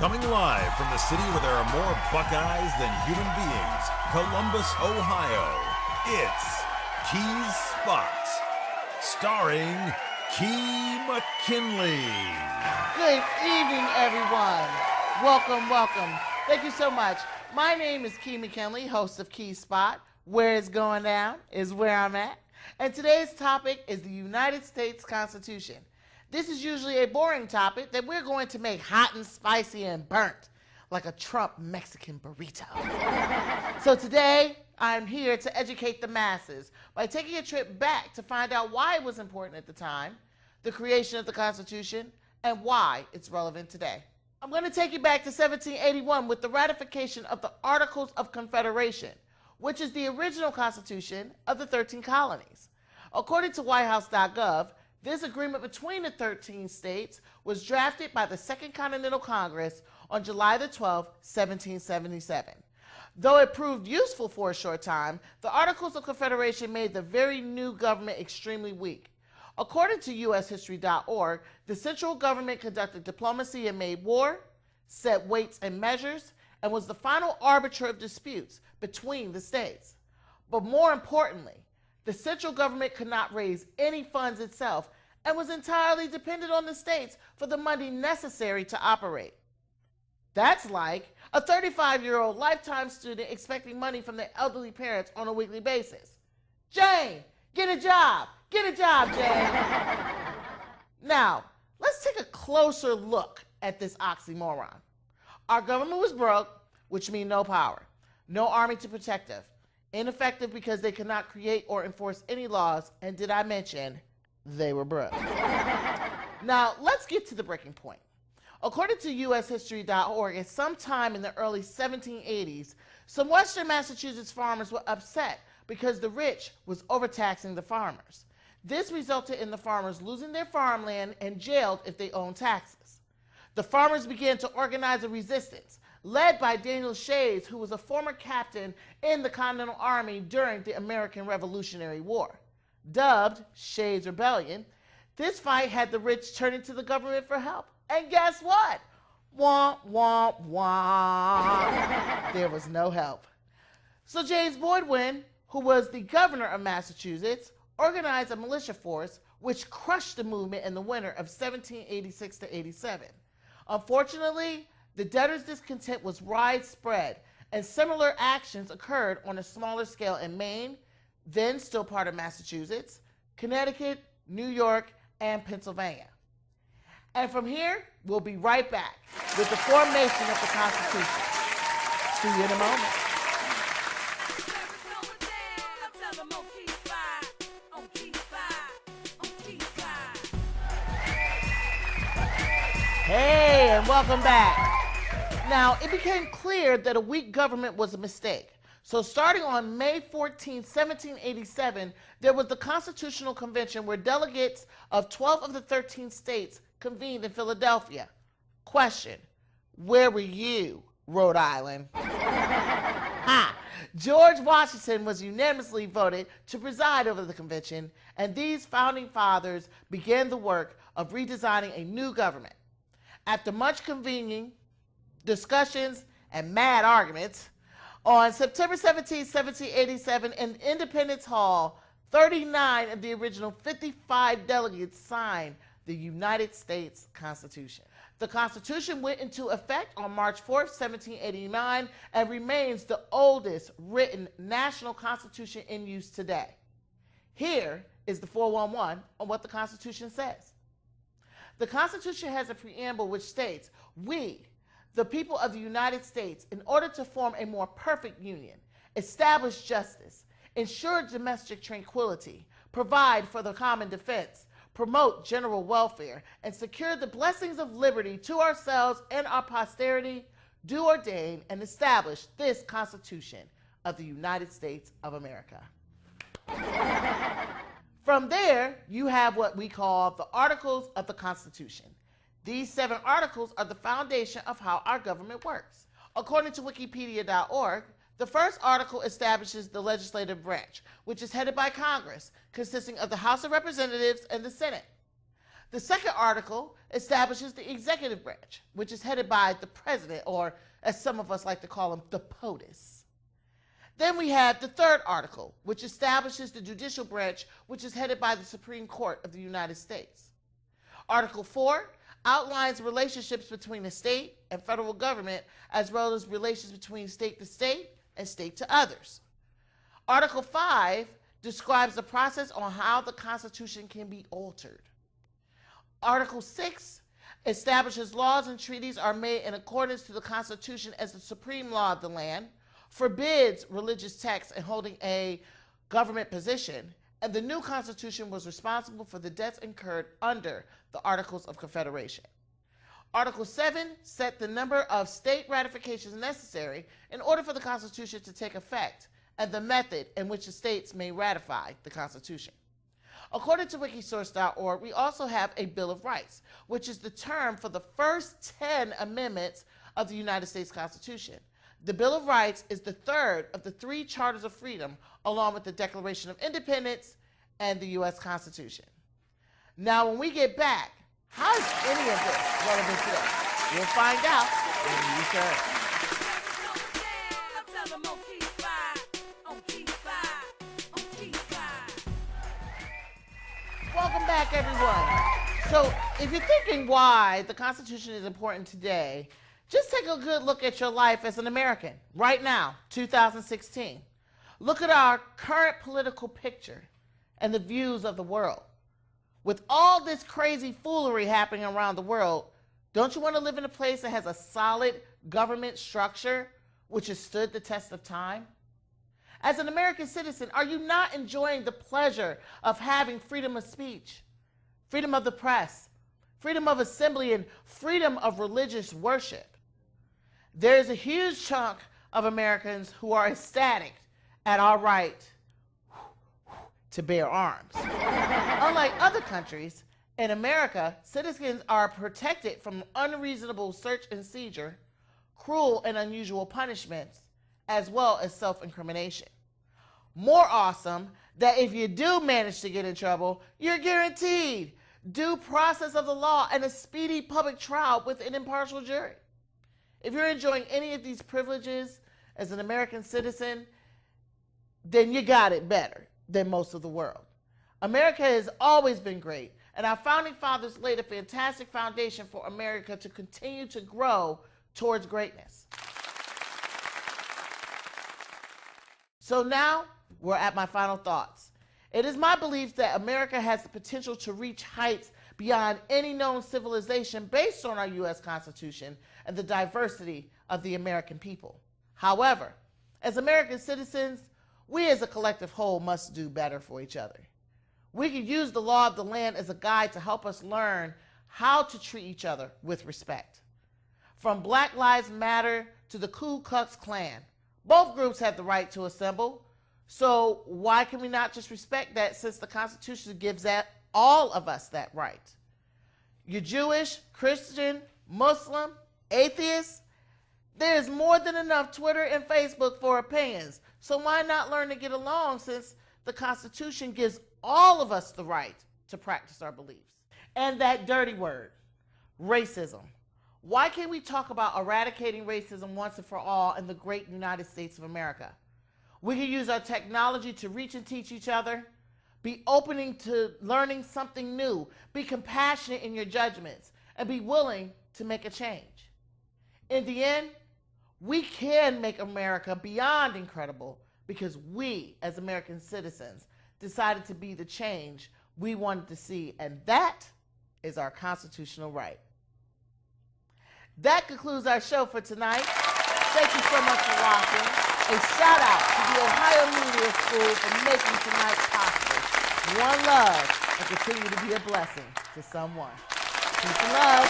Coming live from the city where there are more Buckeyes than human beings, Columbus, Ohio, it's Keyz Spot, starring McKinley. Good evening, everyone. Welcome. Thank you so much. My name is Keyz McKinley, host of Keyz Spot. Where it's going down is where I'm at. And today's topic is the United States Constitution. This is usually a boring topic that we're going to make hot and spicy and burnt, like a Trump Mexican burrito. So today, I'm here to educate the masses by taking a trip back to find out why it was important at the time, the creation of the Constitution, and why it's relevant today. I'm going to take you back to 1781 with the ratification of the Articles of Confederation, which is the original Constitution of the 13 colonies. According to whitehouse.gov, this agreement between the 13 states was drafted by the Second Continental Congress on July the 12th, 1777. Though it proved useful for a short time, the Articles of Confederation made the very new government extremely weak. According to ushistory.org, the central government conducted diplomacy and made war, set weights and measures, and was the final arbiter of disputes between the states. But more importantly, the central government could not raise any funds itself and was entirely dependent on the states for the money necessary to operate. That's like a 35-year-old lifetime student expecting money from their elderly parents on a weekly basis. Jane, get a job, Jane. Now, let's take a closer look at this oxymoron. Our government was broke, which means no power, no army to protect us, ineffective because they could not create or enforce any laws, and did I mention they were broke? Now, let's get to the breaking point. According to ushistory.org, at some time in the early 1780s, some Western Massachusetts farmers were upset because the rich was overtaxing the farmers. This resulted in the farmers losing their farmland and jailed if they owed taxes. The farmers began to organize a resistance, led by Daniel Shays, who was a former captain in the Continental Army during the American Revolutionary War. Dubbed Shays' Rebellion, this fight had the rich turning to the government for help. And guess what? Wah, wah, wah. There was no help. So James Baldwin, who was the governor of Massachusetts, organized a militia force which crushed the movement in the winter of 1786 to 87. Unfortunately, the debtors' discontent was widespread, and similar actions occurred on a smaller scale in Maine, then still part of Massachusetts, Connecticut, New York, and Pennsylvania. And from here, we'll be right back with the formation of the Constitution. See you in a moment. Hey, and welcome back. Now, it became clear that a weak government was a mistake. So starting on May 14, 1787, there was the Constitutional Convention where delegates of 12 of the 13 states convened in Philadelphia. Question, where were you, Rhode Island? George Washington was unanimously voted to preside over the convention, and these founding fathers began the work of redesigning a new government. After much convening, discussions, and mad arguments, on September 17, 1787, in Independence Hall, 39 of the original 55 delegates signed the United States Constitution. The Constitution went into effect on March 4, 1789, and remains the oldest written national constitution in use today. Here is the 411 on what the Constitution says. The Constitution has a preamble which states, "We, the people of the United States, in order to form a more perfect union, establish justice, ensure domestic tranquility, provide for the common defense, promote general welfare, and secure the blessings of liberty to ourselves and our posterity, do ordain and establish this Constitution of the United States of America." From there, you have what we call the Articles of the Constitution. These 7 articles are the foundation of how our government works. According to wikipedia.org, the first article establishes the legislative branch, which is headed by Congress, consisting of the House of Representatives and the Senate. The second article establishes the executive branch, which is headed by the president, or as some of us like to call him, the POTUS. Then we have the third article, which establishes the judicial branch, which is headed by the Supreme Court of the United States. Article 4 outlines relationships between the state and federal government, as well as relations between state to state and state to others. Article 5 describes the process on how the Constitution can be altered. Article 6 establishes laws and treaties are made in accordance to the Constitution as the supreme law of the land, forbids religious texts and holding a government position, and the new Constitution was responsible for the debts incurred under the Articles of Confederation. Article 7 set the number of state ratifications necessary in order for the Constitution to take effect and the method in which the states may ratify the Constitution. According to wikisource.org, we also have a Bill of Rights, which is the term for the first 10 amendments of the United States Constitution. The Bill of Rights is the third of the 3 charters of freedom, along with the Declaration of Independence and the U.S. Constitution. Now, when we get back, how is any of this relevant today? We'll find out when we return. Welcome back, everyone. So, if you're thinking why the Constitution is important today, just take a good look at your life as an American right now, 2016. Look at our current political picture and the views of the world. With all this crazy foolery happening around the world, don't you want to live in a place that has a solid government structure which has stood the test of time? As an American citizen, are you not enjoying the pleasure of having freedom of speech, freedom of the press, freedom of assembly, and freedom of religious worship? There is a huge chunk of Americans who are ecstatic at our right to bear arms. Unlike other countries, in America, citizens are protected from unreasonable search and seizure, cruel and unusual punishments, as well as self-incrimination. More awesome, that if you do manage to get in trouble, you're guaranteed due process of the law and a speedy public trial with an impartial jury. If you're enjoying any of these privileges as an American citizen, then you got it better than most of the world. America has always been great, and our founding fathers laid a fantastic foundation for America to continue to grow towards greatness. So now we're at my final thoughts. It is my belief that America has the potential to reach heights beyond any known civilization based on our U.S. Constitution and the diversity of the American people. However, as American citizens, we as a collective whole must do better for each other. We can use the law of the land as a guide to help us learn how to treat each other with respect. From Black Lives Matter to the Ku Klux Klan, both groups have the right to assemble. So why can we not just respect that, since the Constitution gives all of us that right? You're Jewish, Christian, Muslim, atheist, there's more than enough Twitter and Facebook for opinions. So why not learn to get along, since the Constitution gives all of us the right to practice our beliefs? And that dirty word, racism. Why can't we talk about eradicating racism once and for all in the great United States of America? We can use our technology to reach and teach each other, be opening to learning something new, be compassionate in your judgments, and be willing to make a change. In the end, we can make America beyond incredible because we, as American citizens, decided to be the change we wanted to see, and that is our constitutional right. That concludes our show for tonight. Thank you so much for watching. A shout out to the Ohio Media School for making tonight possible. One love, and continue to be a blessing to someone. Peace and love.